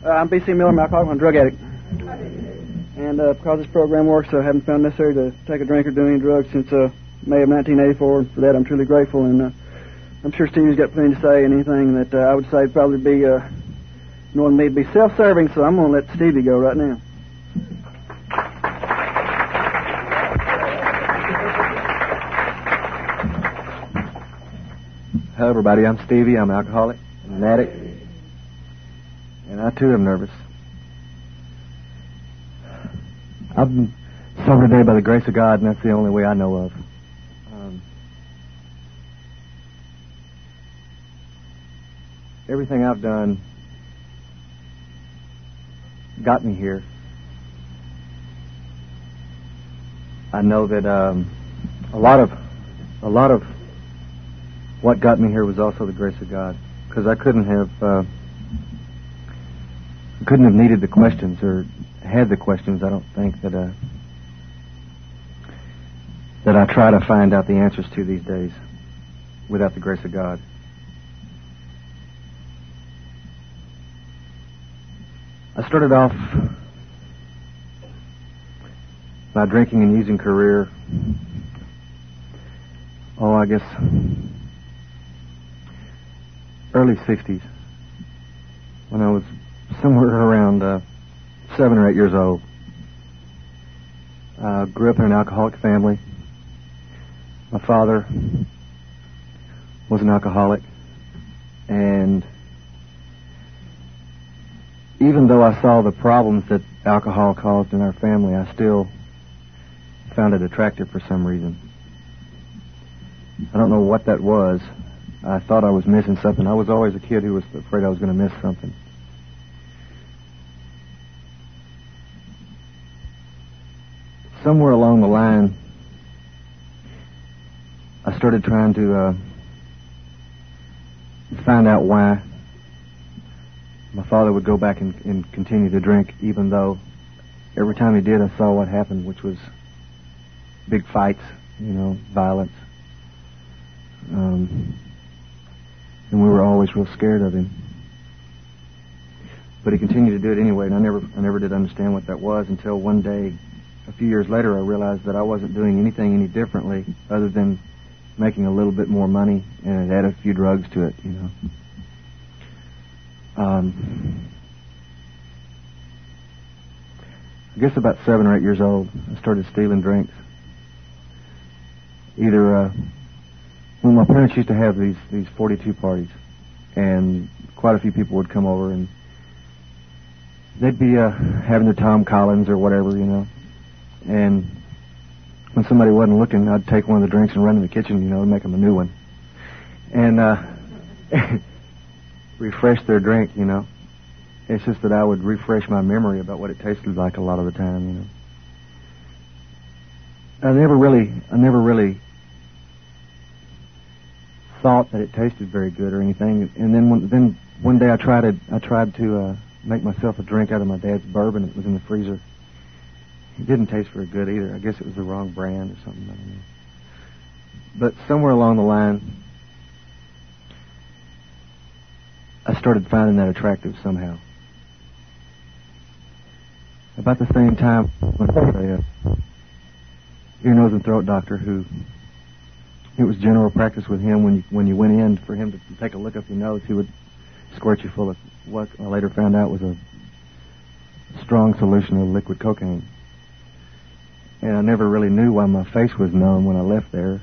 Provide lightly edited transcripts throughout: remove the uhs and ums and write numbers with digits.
I'm B.C. Miller, I'm an alcoholic and drug addict. And because this program works, I haven't found it necessary to take a drink or do any drugs since May of 1984. For that, I'm truly grateful. And I'm sure Stevie's got plenty to say, and anything that I would say would probably be, knowing me, to be self-serving, so I'm going to let Stevie go right now. Hello, everybody. I'm Stevie. I'm an alcoholic and an addict. And I, too, am nervous. I've been sober today by the grace of God, and that's the only way I know of. Everything I've done got me here. I know that a lot of what got me here was also the grace of God, because I couldn't have needed the questions or had the questions. I don't think that I try to find out the answers to these days without the grace of God. I started off my drinking and using career, I guess, early 60s, when I was somewhere around 7 or 8 years old. Grew up in an alcoholic family. My father was an alcoholic, and even though I saw the problems that alcohol caused in our family, I still found it attractive for some reason. I don't know what that was. I thought I was missing something. I was always a kid who was afraid I was going to miss something. Somewhere along the line, I started trying to find out why my father would go back and continue to drink, even though every time he did, I saw what happened, which was big fights, violence. And we were always real scared of him. But he continued to do it anyway, and I never did understand what that was until one day, a few years later, I realized that I wasn't doing anything any differently other than making a little bit more money and add a few drugs to it, I guess about 7 or 8 years old, I started stealing drinks. Either when my parents used to have these 42 parties, and quite a few people would come over, and they'd be having their Tom Collins or whatever, and when somebody wasn't looking, I'd take one of the drinks and run in the kitchen, and make them a new one, and refresh their drink, It's just that I would refresh my memory about what it tasted like a lot of the time, I never really thought that it tasted very good or anything. And then one day I tried to make myself a drink out of my dad's bourbon. It was in the freezer. It didn't taste very good either. I guess it was the wrong brand or something. I don't know. But somewhere along the line, I started finding that attractive somehow. About the same time, when I was a ear, nose, and throat doctor who, it was general practice with him when you went in for him to take a look up your nose, he would squirt you full of what I later found out was a strong solution of liquid cocaine. And I never really knew why my face was numb when I left there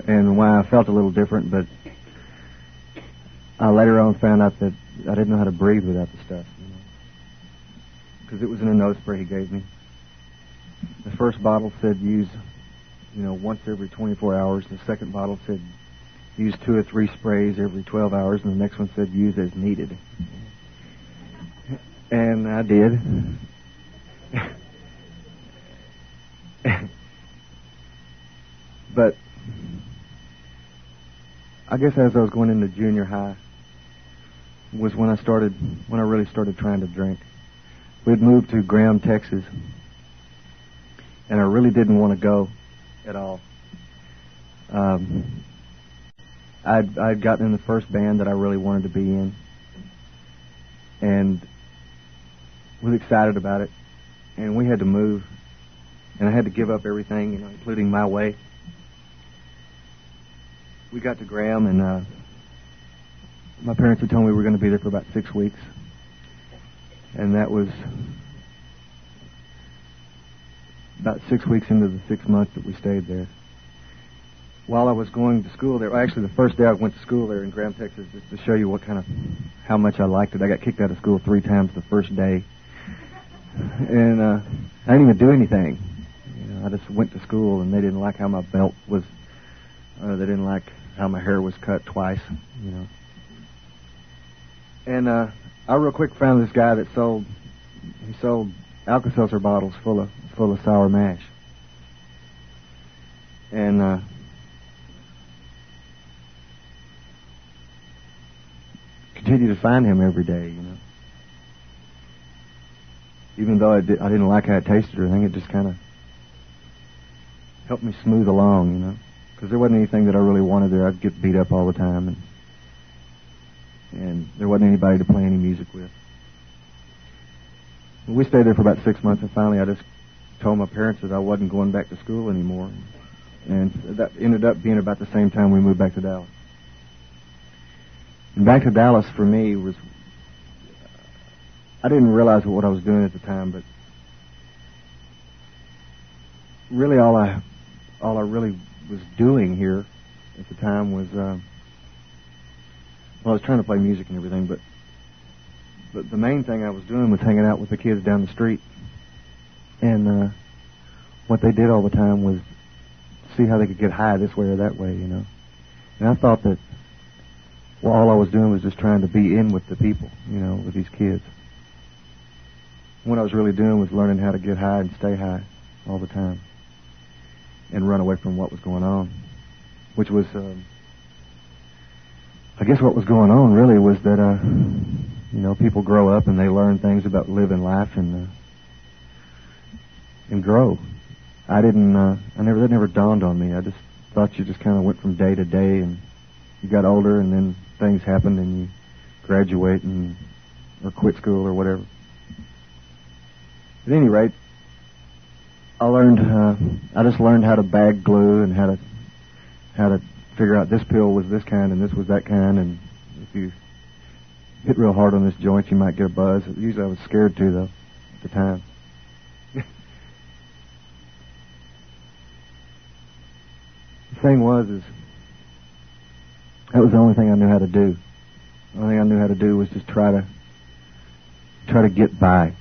and why I felt a little different, but I later on found out that I didn't know how to breathe without the stuff, because it was in a nose spray he gave me. The first bottle said use, once every 24 hours. The second bottle said use 2 or 3 sprays every 12 hours, and the next one said use as needed. And I did. But I guess as I was going into junior high was when I really started trying to drink. We'd moved to Graham, Texas, and I really didn't want to go at all. I'd gotten in the first band that I really wanted to be in, and was excited about it. And we had to move, and I had to give up everything, including my way. We got to Graham, and my parents had told me we were going to be there for about 6 weeks, and that was about 6 weeks into the 6 months that we stayed there. While I was going to school there, actually the first day I went to school there in Graham, Texas, just to show you how much I liked it. I got kicked out of school 3 times the first day, and I didn't even do anything. I just went to school, and they didn't like how my belt was. They didn't like how my hair was cut twice, And I real quick found this guy that sold Alka-Seltzer bottles full of sour mash, and continued to find him every day, Even though I didn't like how it tasted or anything, it just kind of helped me smooth along, Because there wasn't anything that I really wanted there. I'd get beat up all the time, and there wasn't anybody to play any music with. We stayed there for about 6 months, and finally I just told my parents that I wasn't going back to school anymore. And that ended up being about the same time we moved back to Dallas. And back to Dallas for me was, I didn't realize what I was doing at the time, but really all I really was doing here at the time was, I was trying to play music and everything, but the main thing I was doing was hanging out with the kids down the street. And what they did all the time was see how they could get high this way or that way, And I thought that, well, all I was doing was just trying to be in with the people, with these kids. What I was really doing was learning how to get high and stay high all the time, and run away from what was going on, which was, I guess what was going on really was that, people grow up and they learn things about living life and grow. That never dawned on me. I just thought you just kind of went from day to day, and you got older, and then things happened, and you graduate or quit school or whatever. At any rate, I just learned how to bag glue and how to figure out this pill was this kind and this was that kind, and if you hit real hard on this joint, you might get a buzz. Usually I was scared to, though, at the time. The thing was, that was the only thing I knew how to do. The only thing I knew how to do was just try to get by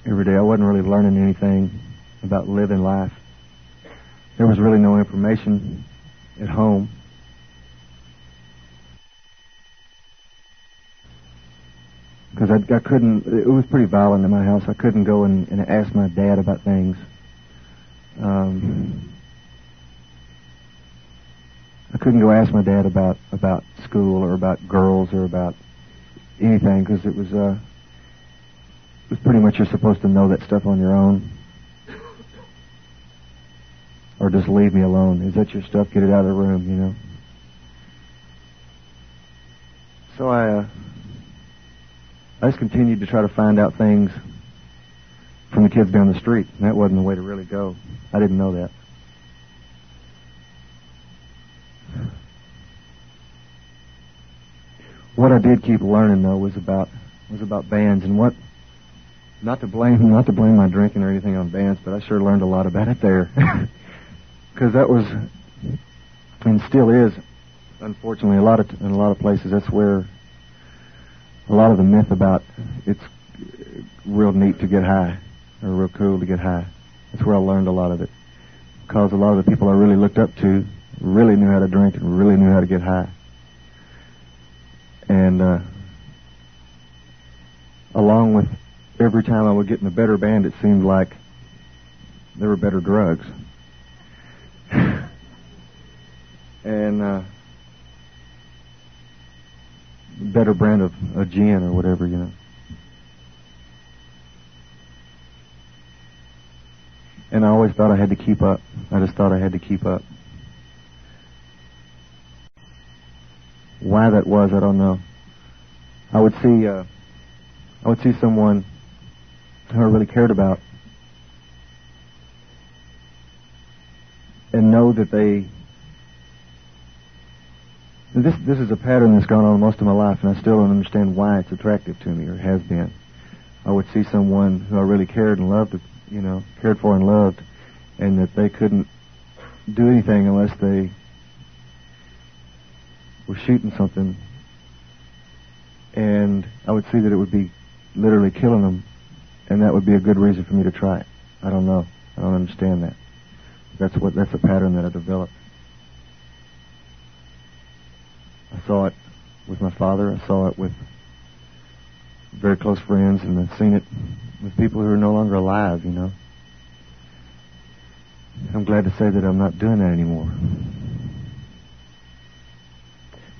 every day. I wasn't really learning anything about living life. There was really no information at home. Because I couldn't, it was pretty violent in my house. I couldn't go and ask my dad about things. I couldn't go ask my dad about school or about girls or about anything, because it was pretty much you're supposed to know that stuff on your own. Or just leave me alone. Is that your stuff? Get it out of the room, So I just continued to try to find out things from the kids down the street. And that wasn't the way to really go. I didn't know that. What I did keep learning, though, was about bands, and not to blame my drinking or anything on bands, but I sure learned a lot about it there. Because that was, and still is, unfortunately, in a lot of places, that's where a lot of the myth about it's real neat to get high, or real cool to get high. That's where I learned a lot of it. Because a lot of the people I really looked up to really knew how to drink and really knew how to get high. And along with every time I would get in a better band, it seemed like there were better drugs. And better brand of gin or whatever, And I always thought I had to keep up. I just thought I had to keep up. Why that was, I don't know. I would see someone who I really cared about, and know that this is a pattern that's gone on most of my life, and I still don't understand why it's attractive to me, or has been. I would see someone who I really cared and loved, cared for and loved, and that they couldn't do anything unless they were shooting something, and I would see that it would be literally killing them, and that would be a good reason for me to try it. I don't know. I don't understand that. That's a pattern that I developed. I saw it with my father. I saw it with very close friends, and I've seen it with people who are no longer alive, I'm glad to say that I'm not doing that anymore.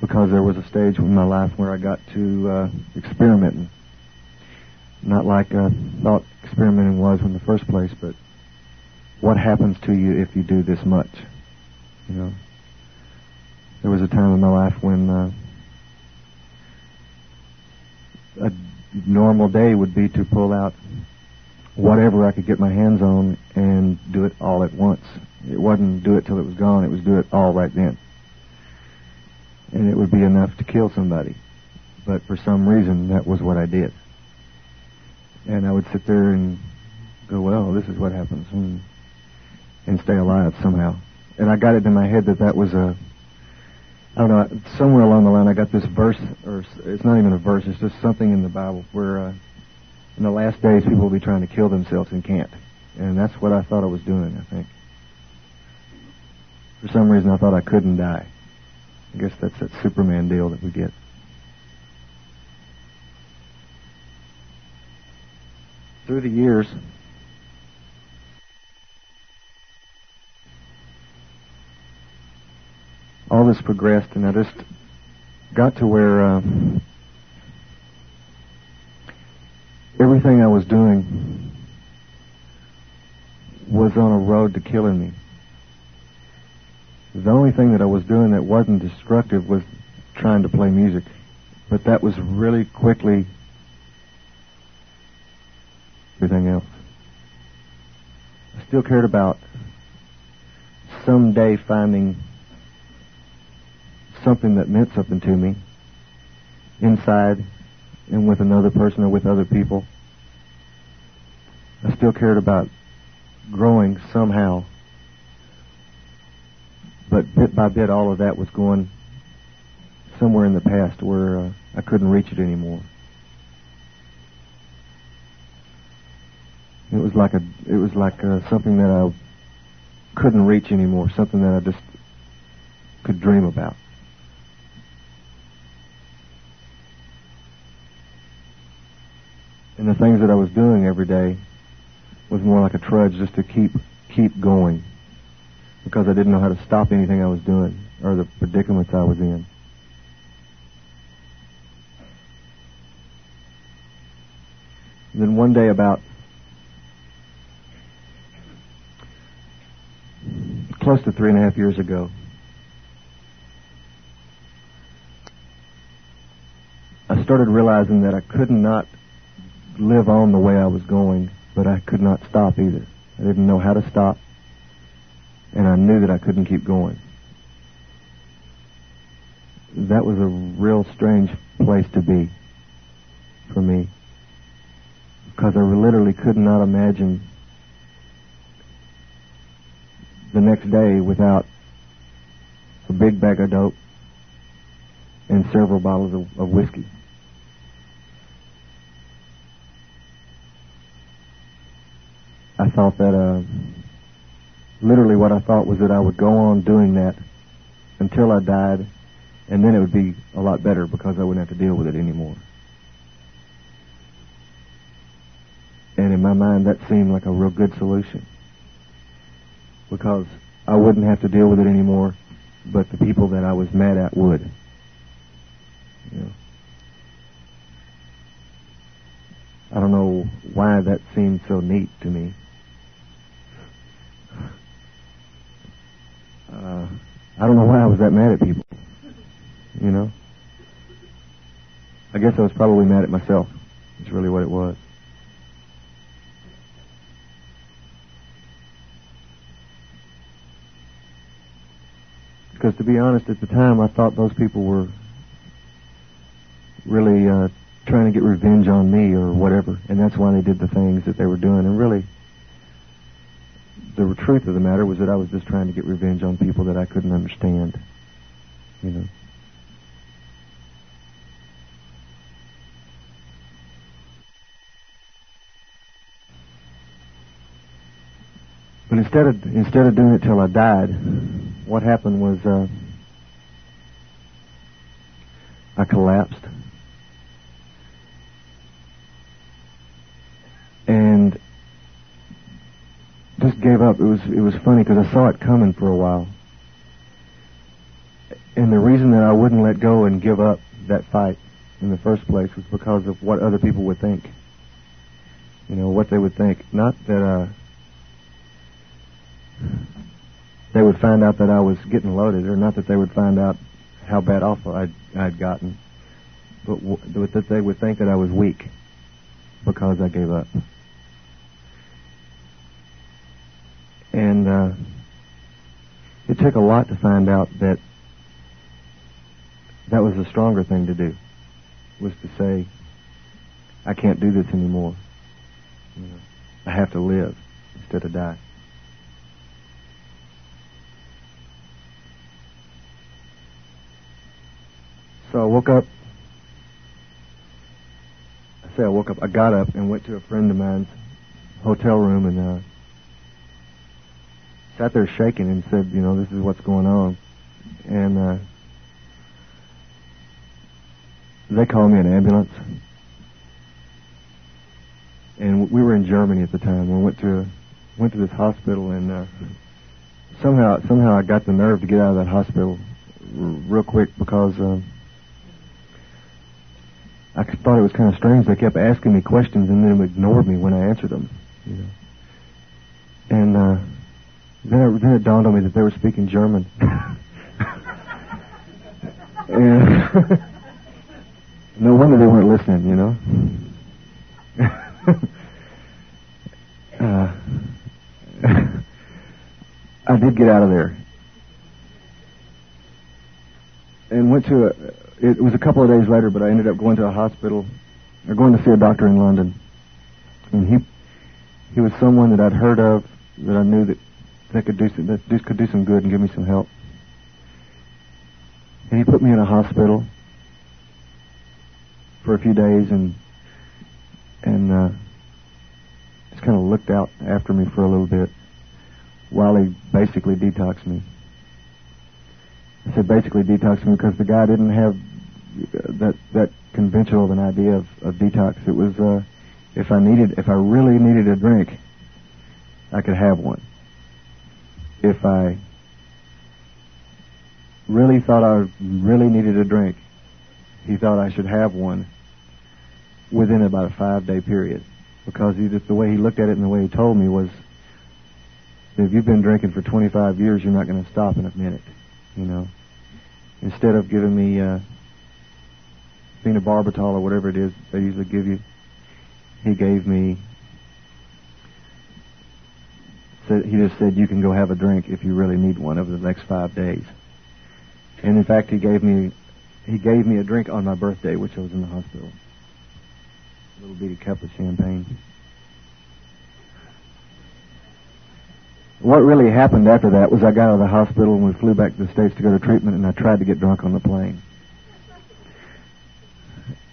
Because there was a stage in my life where I got to experimenting. Not like I thought experimenting was in the first place, but what happens to you if you do this much? There was a time in my life when a normal day would be to pull out whatever I could get my hands on and do it all at once. It wasn't do it till it was gone, it was do it all right then. And it would be enough to kill somebody. But for some reason, that was what I did. And I would sit there and go, well, this is what happens, and stay alive somehow. And I got it in my head that was I don't know, somewhere along the line I got this verse, or it's not even a verse, it's just something in the Bible where in the last days people will be trying to kill themselves and can't. And that's what I thought I was doing, I think. For some reason I thought I couldn't die. I guess that's that Superman deal that we get. Through the years, all this progressed, and I just got to where everything I was doing was on a road to killing me. The only thing that I was doing that wasn't destructive was trying to play music. But that was really quickly everything else. I still cared about someday finding something that meant something to me inside and with another person or with other people. I still cared about growing somehow. But bit by bit, all of that was going somewhere in the past where I couldn't reach it anymore. It was like something that I couldn't reach anymore, something that I just could dream about. And the things that I was doing every day was more like a trudge just to keep going. Because I didn't know how to stop anything I was doing, or the predicaments I was in. And then one day, about close to 3.5 years ago, I started realizing that I could not live on the way I was going, but I could not stop either. I didn't know how to stop. And I knew that I couldn't keep going. That was a real strange place to be for me. Because I literally could not imagine the next day without a big bag of dope and several bottles of whiskey. I thought that literally what I thought was that I would go on doing that until I died, and then it would be a lot better because I wouldn't have to deal with it anymore. And in my mind, that seemed like a real good solution, because I wouldn't have to deal with it anymore, but the people that I was mad at would. I don't know why that seemed so neat to me. I don't know why I was that mad at people, I guess I was probably mad at myself. It's really what it was. Because to be honest, at the time I thought those people were really trying to get revenge on me or whatever, and that's why they did the things that they were doing. And really, the truth of the matter was that I was just trying to get revenge on people that I couldn't understand, you know. But instead of doing it till I died, what happened was I collapsed, and just gave up. It was funny because I saw it coming for a while, and the reason that I wouldn't let go and give up that fight in the first place was because of what other people would think. You know, what they would think. Not that they would find out that I was getting loaded, or not that they would find out how bad off I'd gotten, but that they would think that I was weak because I gave up. And it took a lot to find out that that was the stronger thing to do, was to say, I can't do this anymore. You know, I have to live instead of die. So I woke up. I got up and went to a friend of mine's hotel room and sat there shaking and said, you know, this is what's going on. And they called me an ambulance. And we were in Germany at the time. We went to this hospital, and somehow I got the nerve to get out of that hospital real quick because I thought it was kind of strange. They kept asking me questions and then ignored me when I answered them. You know. And then it dawned on me that they were speaking German. And no wonder they weren't listening, you know. I did get out of there and went to it was a couple of days later, but I ended up going to a hospital, or going to see a doctor in London. And he was someone that I'd heard of, that I knew that could do some good and give me some help. And he put me in a hospital for a few days and just kind of looked out after me for a little bit while he basically detoxed me. I said basically detoxed me because the guy didn't have that conventional of an idea of detox. It was if I really needed a drink, I could have one. If I really thought I really needed a drink, he thought I should have one within about a 5-day period. Because the way he looked at it and the way he told me was, if you've been drinking for 25 years, you're not going to stop in a minute, you know. Instead of giving me phenobarbital or whatever it is they usually give you, he gave me, he just said, you can go have a drink if you really need one over the next 5 days. And in fact, he gave me a drink on my birthday, which I was in the hospital. A little bitty cup of champagne. What really happened after that was I got out of the hospital and we flew back to the States to go to treatment, and I tried to get drunk on the plane.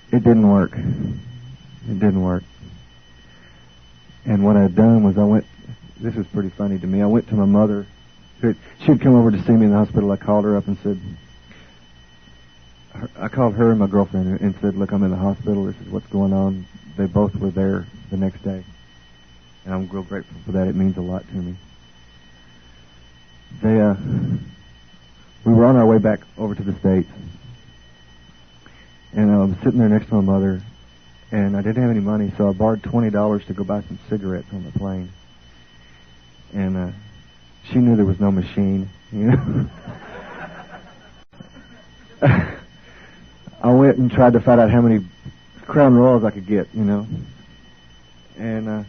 It didn't work. It didn't work. And what I'd done was this is pretty funny to me, I went to my mother. She'd come over to see me in the hospital. I called her up and said, I called her and my girlfriend and said, look, I'm in the hospital. This is what's going on. They both were there the next day. And I'm real grateful for that. It means a lot to me. We were on our way back over to the States. And I was sitting there next to my mother. And I didn't have any money, so I borrowed $20 to go buy some cigarettes on the plane. And she knew there was no machine, you know. I went and tried to find out how many Crown Royals I could get, you know. And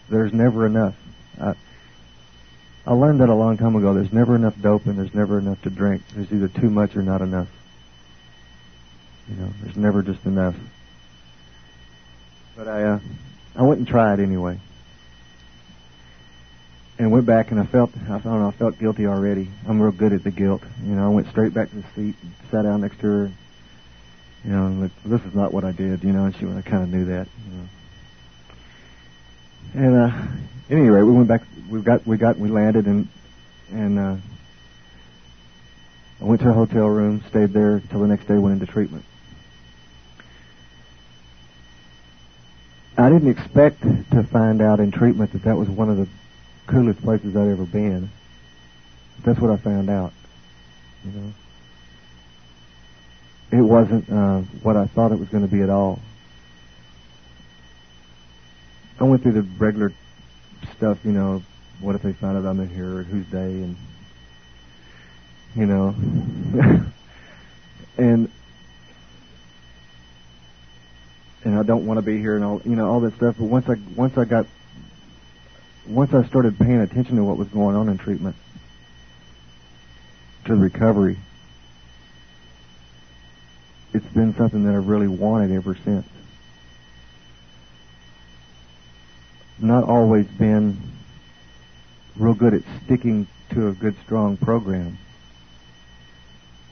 there's never enough. I learned that a long time ago. There's never enough dope and there's never enough to drink. There's either too much or not enough. You know, there's never just enough. But I went and tried anyway. And went back and I felt guilty already. I'm real good at the guilt. You know, I went straight back to the seat, sat down next to her. You know, and like, this is not what I did, you know, and I kind of knew that, you know. And at any rate, we went back. We landed, and I went to a hotel room, stayed there till the next day, went into treatment. I didn't expect to find out in treatment that was one of the coolest places I'd ever been. That's what I found out, you know. It wasn't what I thought it was going to be at all. I went through the regular stuff, you know, what if they find out I'm in here, or whose day, and, you know, and I don't want to be here, and all, you know, all that stuff. But once I started paying attention to what was going on in treatment, to the recovery, it's been something that I've really wanted ever since. Not always been real good at sticking to a good, strong program,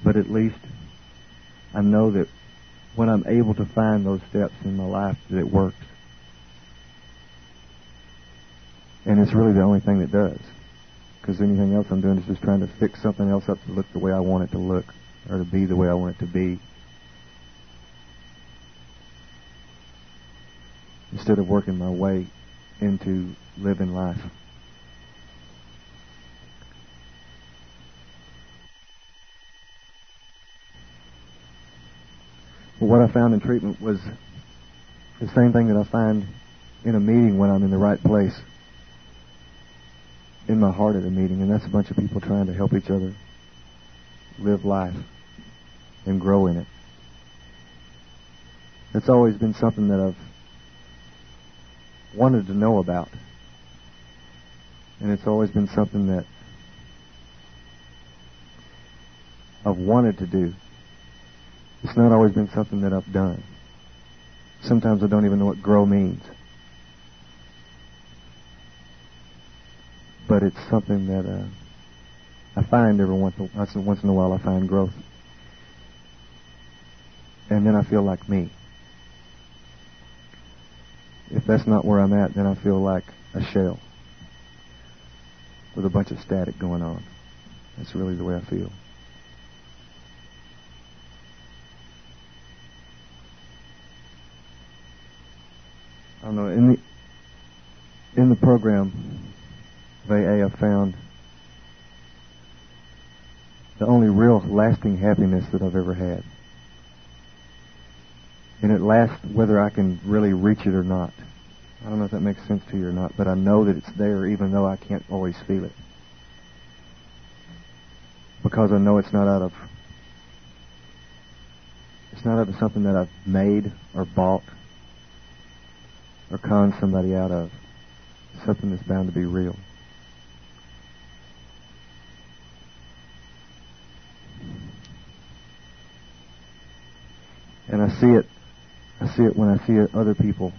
but at least I know that when I'm able to find those steps in my life, that it works. And it's really the only thing that does, because anything else I'm doing is just trying to fix something else up to look the way I want it to look, or to be the way I want it to be, instead of working my way into living life. But what I found in treatment was the same thing that I find in a meeting when I'm in the right place, in my heart at a meeting, and that's a bunch of people trying to help each other live life and grow in it. It's always been something that I've wanted to know about, and it's always been something that I've wanted to do. It's not always been something that I've done. Sometimes I don't even know what grow means, but it's something that I find every once in a while. I find growth, and then I feel like me. If that's not where I'm at, then I feel like a shell with a bunch of static going on. That's really the way I feel. I don't know. In the program of AA, I've found the only real lasting happiness that I've ever had. And it lasts whether I can really reach it or not. I don't know if that makes sense to you or not, but I know that it's there even though I can't always feel it. Because I know it's not out of something that I've made or bought or conned somebody out of. It's something that's bound to be real. And I see it when I see other people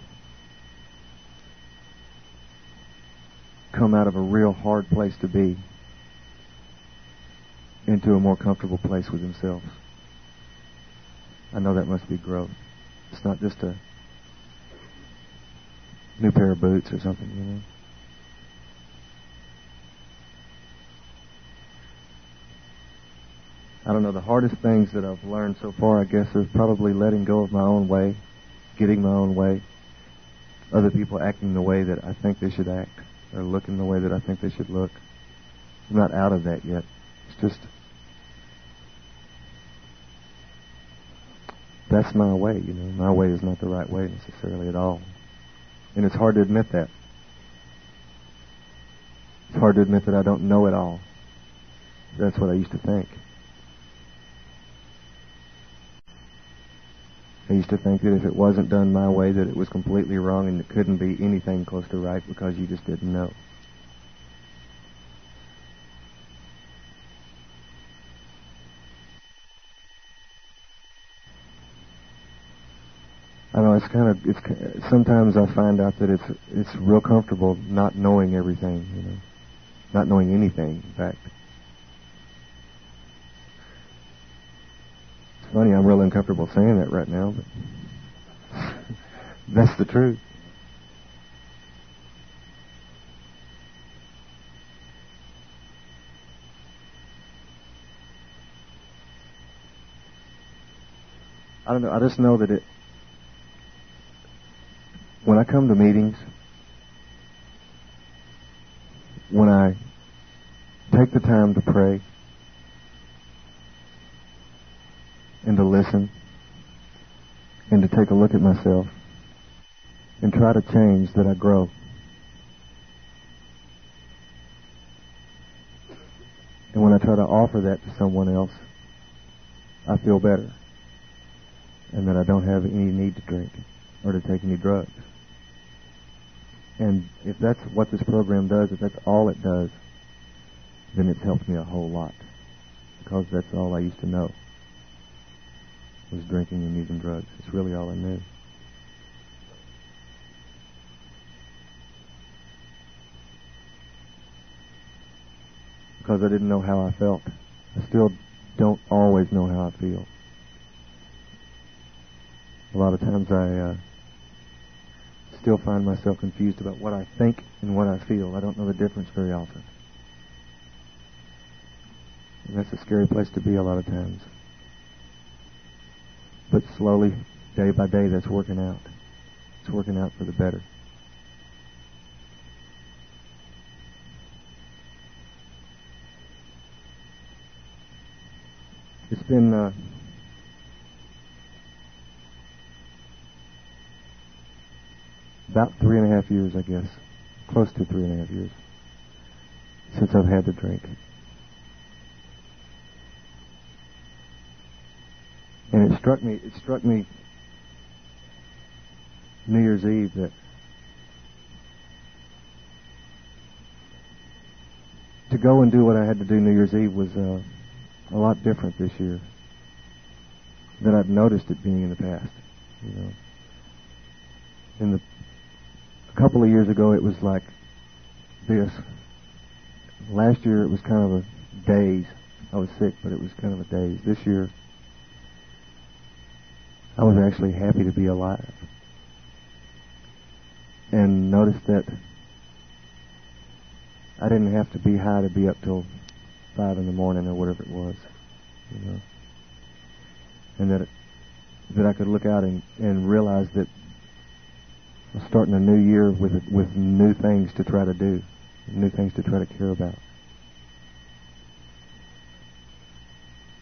come out of a real hard place to be into a more comfortable place with themselves. I know that must be growth. It's not just a new pair of boots or something, you know. I don't know, the hardest things that I've learned so far, I guess, is probably letting go of my own way, getting my own way, other people acting the way that I think they should act, or looking the way that I think they should look. I'm not out of that yet. It's just, that's my way, you know. My way is not the right way necessarily at all. And it's hard to admit that. It's hard to admit that I don't know it all. That's what I used to think. I used to think that if it wasn't done my way, that it was completely wrong and it couldn't be anything close to right because you just didn't know. I know sometimes I find out that it's real comfortable not knowing everything, not knowing anything, in fact. It's funny, I'm real uncomfortable saying that right now, but that's the truth. I don't know, I just know that when I come to meetings, when I take the time to pray and to listen and to take a look at myself and try to change, that I grow. And when I try to offer that to someone else, I feel better and that I don't have any need to drink or to take any drugs. And if that's what this program does, if that's all it does, then it's helped me a whole lot. Because that's all I used to know, was drinking and using drugs. It's really all I knew. Because I didn't know how I felt. I still don't always know how I feel. A lot of times I still find myself confused about what I think and what I feel. I don't know the difference very often. And that's a scary place to be a lot of times. But slowly, day by day, that's working out. It's working out for the better. It's been about 3.5 years, I guess. Close to 3.5 years since I've had to drink. And it struck me New Year's Eve that to go and do what I had to do New Year's Eve was a lot different this year than I'd noticed it being in the past. A couple of years ago, it was like this. Last year, it was kind of a daze. I was sick, but it was kind of a daze. This year, I was actually happy to be alive. And noticed that I didn't have to be high to be up till 5 in the morning or whatever it was, and that I could look out and realize that I was starting a new year with new things to try to do, new things to try to care about.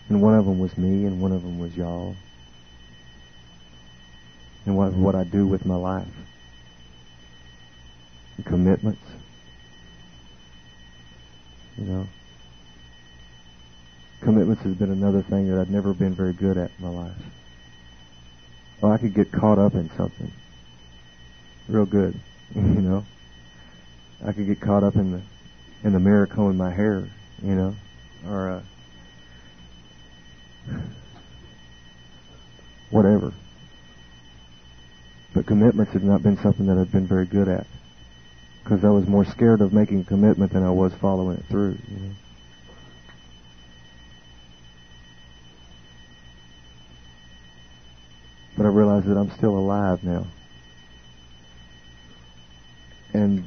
And one of them was me, and one of them was y'all, and what I do with my life, and commitments, Commitments has been another thing that I've never been very good at in my life. Well, I could get caught up in something real good, I could get caught up in the mirror combing my hair, or whatever. But commitments have not been something that I've been very good at, because I was more scared of making a commitment than I was following it through. But I realize that I'm still alive now. And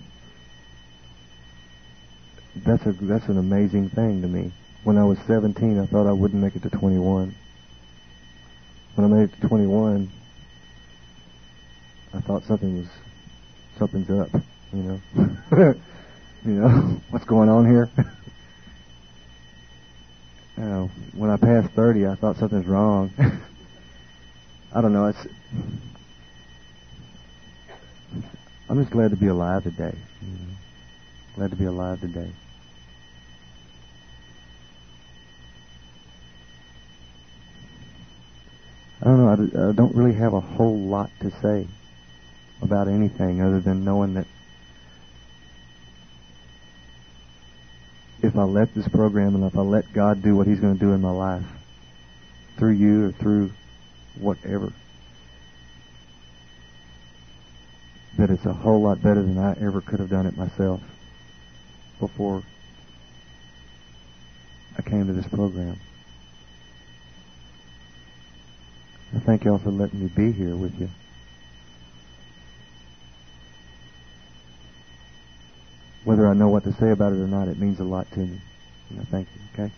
that's an amazing thing to me. When I was 17, I thought I wouldn't make it to 21. When I made it to 21, I thought something's up, what's going on here? When I passed 30, I thought something's wrong. I don't know, I'm just glad to be alive today. Glad to be alive today. I don't know, I don't really have a whole lot to say about anything other than knowing that if I let this program and if I let God do what He's going to do in my life, through you or through whatever, that it's a whole lot better than I ever could have done it myself before I came to this program. I thank y'all for letting me be here with you. Whether I know what to say about it or not, it means a lot to me. And I thank you, okay?